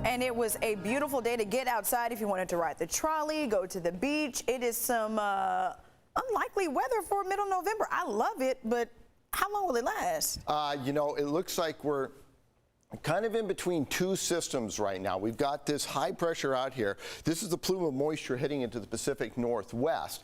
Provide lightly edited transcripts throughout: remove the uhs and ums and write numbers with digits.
And it was a beautiful day to get outside if you wanted to ride the trolley, go to the beach. It is some unlikely weather for middle November. I love it, but how long will it last? You know, it looks like we're kind of in between two systems right now. We've got this high pressure out here. This is the plume of moisture heading into the Pacific Northwest.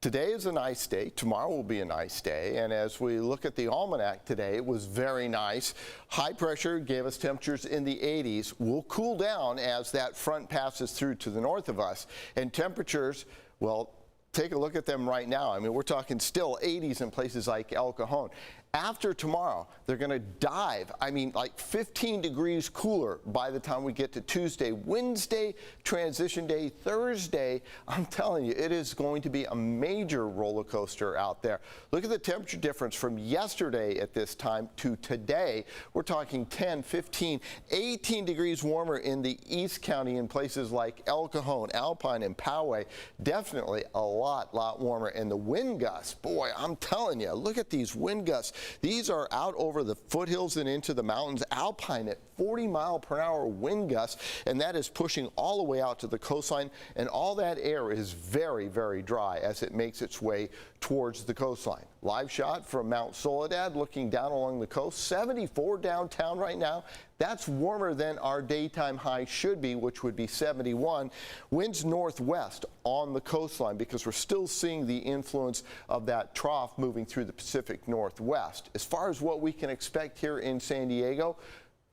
Today is a nice day. Tomorrow will be a nice day. And as we look at the almanac today, it was very nice. High pressure gave us temperatures in the 80s. We'll cool down as that front passes through to the north of us. And temperatures, well, take a look at them right now. I mean, we're talking still 80s in places like El Cajon. After tomorrow, they're going to dive, I mean, like 15 degrees cooler by the time we get to Tuesday. Wednesday, transition day. Thursday, I'm telling you, it is going to be a major roller coaster out there. Look at the temperature difference from yesterday at this time to today. We're talking 10, 15, 18 degrees warmer in the East County in places like El Cajon, Alpine, and Poway. Definitely a lot warmer. And the wind gusts, boy, I'm telling you, look at these wind gusts. These are out over the foothills and into the mountains. Alpine at 40-mile-per-hour wind gusts, and that is pushing all the way out to the coastline. And all that air is very dry as it makes its way towards the coastline. Live shot from Mount Soledad looking down along the coast. 74 downtown right now. That's warmer than our daytime high should be, which would be 71. Winds northwest on the coastline because we're still seeing the influence of that trough moving through the Pacific Northwest. As far as what we can expect here in San Diego,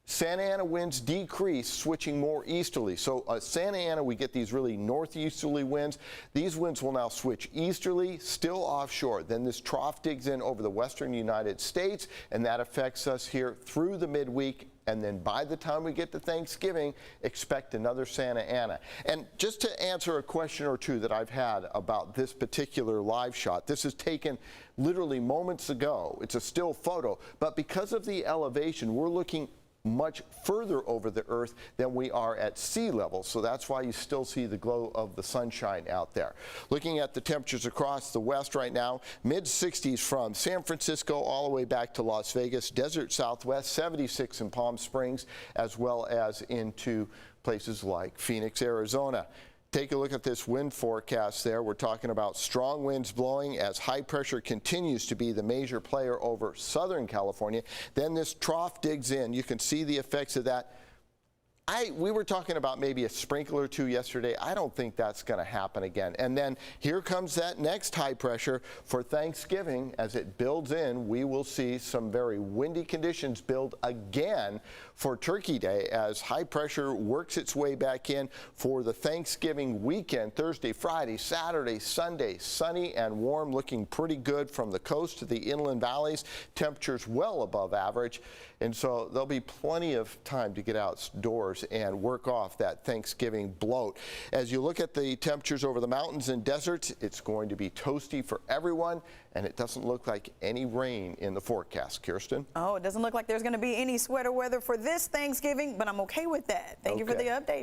Santa Ana winds decrease, switching more easterly. So Santa Ana, we get these really northeasterly winds. These winds will now switch easterly, still offshore. Then this trough digs in over the western United States, and that affects us here through the midweek. And then by the time we get to Thanksgiving, expect another Santa Ana. And just to answer a question or two that I've had about this particular live shot, this is taken literally moments ago. It's a still photo, but because of the elevation, we're looking much further over the earth than we are at sea level. So that's why you still see the glow of the sunshine out there. Looking at the temperatures across the west right now, mid-60s from San Francisco all the way back to Las Vegas, desert Southwest, 76 in Palm Springs, as well as into places like Phoenix, Arizona. Take a look at this wind forecast there. We're talking about strong winds blowing as high pressure continues to be the major player over Southern California. Then this trough digs in. You can see the effects of that. We were talking about maybe a sprinkle or two yesterday. I don't think that's going to happen again. And then here comes that next high pressure for Thanksgiving. As it builds in, we will see some very windy conditions build again for Turkey Day as high pressure works its way back in for the Thanksgiving weekend. Thursday, Friday, Saturday, Sunday, sunny and warm, looking pretty good from the coast to the inland valleys. Temperatures well above average. And so there'll be plenty of time to get outdoors and work off that Thanksgiving bloat. As you look at the temperatures over the mountains and deserts, it's going to be toasty for everyone, and it doesn't look like any rain in the forecast. Kirsten? Oh, it doesn't look like there's going to be any sweater weather for this Thanksgiving, but I'm okay with that. Thank you for the update.